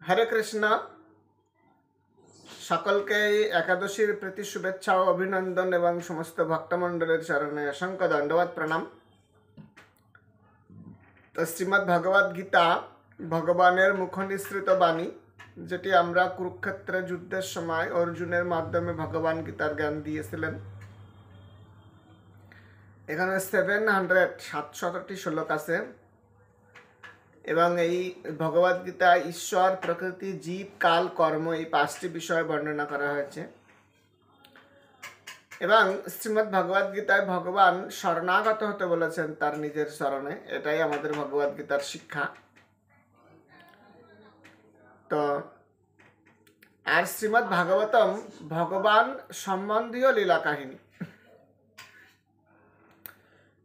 হরে কৃষ্ণ। সকলকে একাদশীর প্রীতি শুভেচ্ছা ও অভিনন্দন এবং সমস্ত ভক্তমণ্ডলের চরণে অসংখ্য দণ্ডবাদ প্রণাম। তো শ্রীমদ্ ভগবদ গীতা ভগবানের মুখনিসৃত বাণী, যেটি আমরা কুরুক্ষেত্রে যুদ্ধের সময় অর্জুনের মাধ্যমে ভগবান গীতার জ্ঞান দিয়েছিলেন। এখানে 700টি শ্লোক আছে এবং এই ভগবদ গীতা ঈশ্বর, প্রকৃতি, জীব, কাল, কর্ম এই 5টি বিষয় বর্ণনা করা হয়েছে। এবং শ্রীমদ্ ভগবদ গীতায় ভগবান শরণাগত হতে বলেছেন তার নিজের চরণে। এটাই আমাদের ভগবদ গীতার শিক্ষা। তো আর শ্রীমদ্ ভাগবতম ভগবান সম্বন্ধীয় লীলা কাহিনী।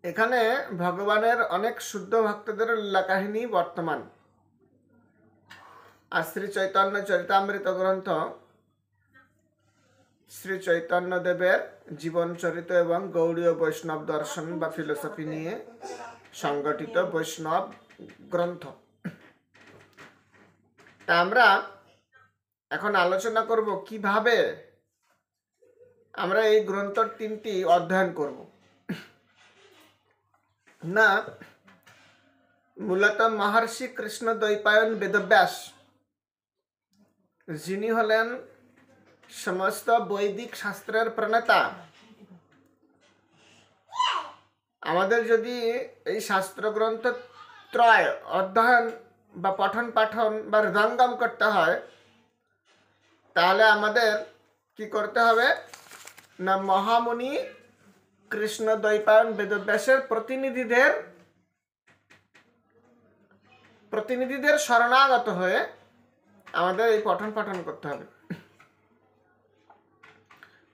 এখানে ভগবানের অনেক শুদ্ধ ভক্তদের লীলা কাহিনী বর্তমান। আর শ্রী চৈতন্য চরিতামৃত গ্রন্থ শ্রী চৈতন্য দেবের জীবন চরিত এবং গৌড়ীয় বৈষ্ণব দর্শন বা ফিলোসফি নিয়ে সংগঠিত বৈষ্ণব গ্রন্থ। তা আমরা এখন আলোচনা করব কিভাবে আমরা এই গ্রন্থর 3টি অধ্যয়ন করব। না, মূলত মহর্ষি কৃষ্ণ দ্বৈপায়ন বেদব্যাস, যিনি হলেন সমস্ত বৈদিক শাস্ত্রের প্রণেতা। আমাদের যদি এই শাস্ত্রগ্রন্থ ত্রয় অধ্যয়ন বা পঠন পাঠন বা হৃদয়ঙ্গম করতে হয়, তাহলে আমাদের কি করতে হবে না, মহামুনি কৃষ্ণ দ্বৈপায়ন বেদব্যাসের প্রতিনিধিদের শরণাগত হয়ে আমাদের এই পঠন পাঠন করতে হবে।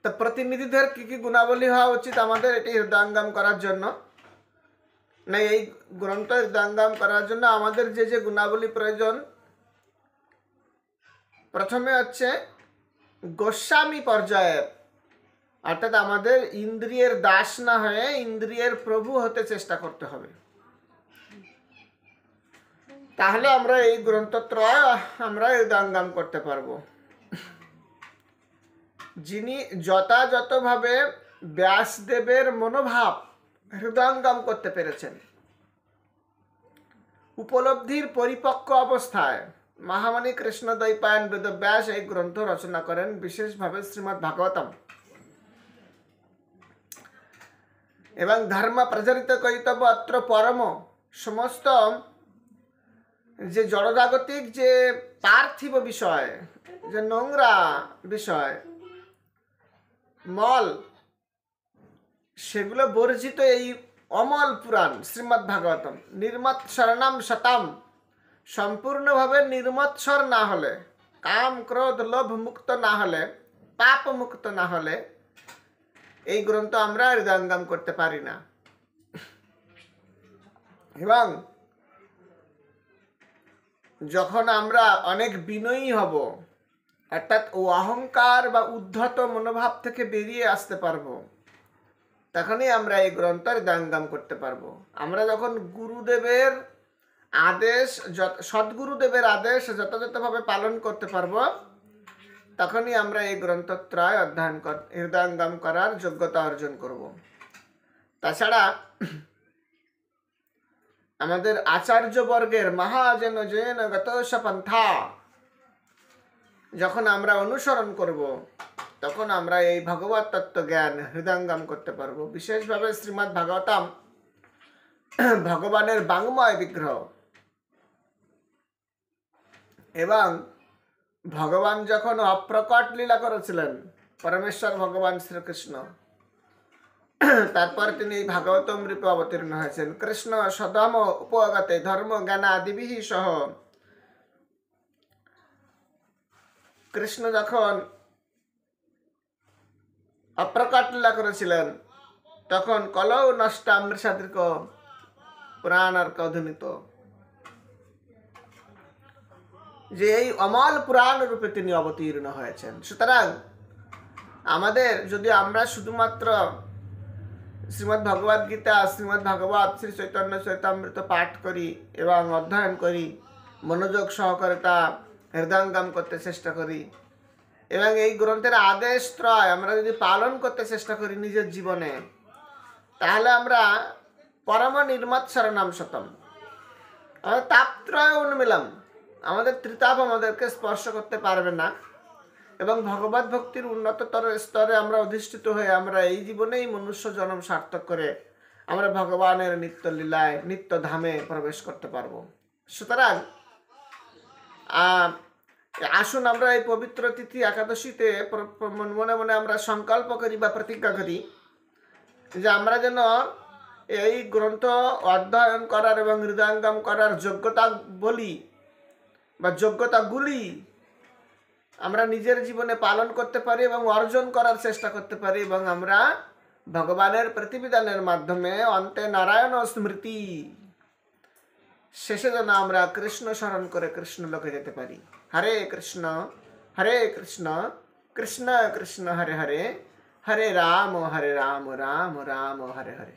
তো প্রতিনিধিদের কি কি গুণাবলী হওয়া উচিত আমাদের এটি হৃদয়ঙ্গম করার জন্য? না, এই গ্রন্থ হৃদয়ঙ্গম করার জন্য আমাদের যে যে গুণাবলী প্রয়োজন, প্রথমে হচ্ছে গোস্বামী পর্যায়ের, অর্থাৎ আমাদের ইন্দ্রিয়ের দাস না হয়ে ইন্দ্রিয়ের প্রভু হতে চেষ্টা করতে হবে। তাহলে আমরা এই গ্রন্থত্রয় আমরা হৃদয়ঙ্গম করতে পারবো। যিনি যথাযথভাবে ব্যাসদেবের মনোভাব হৃদয়ঙ্গম করতে পেরেছেন, উপলব্ধির পরিপক্ক অবস্থায় মহামণি কৃষ্ণ দ্বৈপায়ন বেদব্যাস এই গ্রন্থ রচনা করেন, বিশেষভাবে শ্রীমদ্ ভাগবতম। এবং ধর্ম প্রচারিত কর্তব্য অত্র পরম, সমস্ত যে জড়জাগতিক যে পার্থিব বিষয়, যে নোংরা বিষয়, মল, সেগুলো বর্জিত এই অমল পুরাণ শ্রীমদ্ ভাগবতম। নির্মৎসরণম শতম, সম্পূর্ণভাবে নির্মৎসর না হলে, কাম ক্রোধ লোভ মুক্ত না হলে, পাপ মুক্ত না হলে এই গ্রন্থ আমরা হৃদয়ঙ্গম করতে পারি না। এবং যখন আমরা অনেক বিনয়ী হব, অর্থাৎ ও অহংকার বা উদ্ধত মনোভাব থেকে বেরিয়ে আসতে পারবো, তখনই আমরা এই গ্রন্থ হৃদয়ঙ্গম করতে পারবো। আমরা যখন গুরুদেবের আদেশ, সদ্গুরুদেবের আদেশ যথাযথভাবে পালন করতে পারবো, তখনই আমরা এই গ্রন্থত্রয় অধ্যয়ন হৃদয়ঙ্গম করার যোগ্যতা অর্জন করব। তাছাড়া আমাদের আচার্যবর্গের মহাজন জৈন গতোষ পন্থা যখন আমরা অনুসরণ করব, তখন আমরা এই ভগবত তত্ত্ব জ্ঞান হৃদয়ঙ্গম করতে পারবো। বিশেষভাবে শ্রীমদ্ ভাগবতম ভগবানের বাঙ্গময় বিগ্রহ, এবং ভগবান যখন অপ্রকট লীলা করেছিলেন, পরমেশ্বর ভগবান শ্রীকৃষ্ণ, তারপর তিনি এই ভাগবতম রূপে অবতীর্ণ হয়েছেন। কৃষ্ণ সদম উপগতে ধর্ম জ্ঞানাদিবিহ সহ, কৃষ্ণ যখন অপ্রকট লীলা করেছিলেন, তখন কলৌ নষ্ট অমৃষাদৃক পুরাণার্ক ধ্বনিত, যে এই অমল পুরাণ রূপে তিনি অবতীর্ণ হয়েছেন। সুতরাং আমাদের যদি আমরা শুধুমাত্র শ্রীমদ্ ভগবদ গীতা, শ্রীমদ্ ভাগবত, শ্রী চৈতন্য চরিতামৃত পাঠ করি এবং অধ্যয়ন করি, মনোযোগ সহকারে তা হৃদয়ঙ্গম করতে চেষ্টা করি এবং এই গ্রন্থের আদেশ ত্রয় আমরা যদি পালন করতে চেষ্টা করি নিজের জীবনে, তাহলে আমরা পরম নির্মৎ শরণাম শতম, আমাদের তাপত্রয় উন্মিলম, আমাদের ত্রিতাপ আমাদেরকে স্পর্শ করতে পারবে না এবং ভগবত ভক্তির উন্নততর স্তরে আমরা অধিষ্ঠিত হয়ে আমরা এই জীবনেই মনুষ্য জন্ম সার্থক করে আমরা ভগবানের নিত্য লীলায় নিত্য ধামে প্রবেশ করতে পারবো। সুতরাং আসুন আমরা এই পবিত্র তিথি একাদশীতে মনে মনে আমরা সংকল্প করি বা প্রতিজ্ঞা করি যে আমরা যেন এই গ্রন্থ অধ্যয়ন করার এবং হৃদয়ঙ্গম করার যোগ্যতা বলি বা যোগ্যতাগুলি আমরা নিজের জীবনে পালন করতে পারি এবং অর্জন করার চেষ্টা করতে পারি এবং আমরা ভগবানের প্রতিবিধানের মাধ্যমে অন্তে নারায়ণ স্মৃতি শেষে যেন আমরা কৃষ্ণ স্মরণ করে কৃষ্ণ লোকে যেতে পারি। হরে কৃষ্ণ কৃষ্ণ কৃষ্ণ কৃষ্ণ হরে হরে, হরে রাম রাম রাম হরে হরে।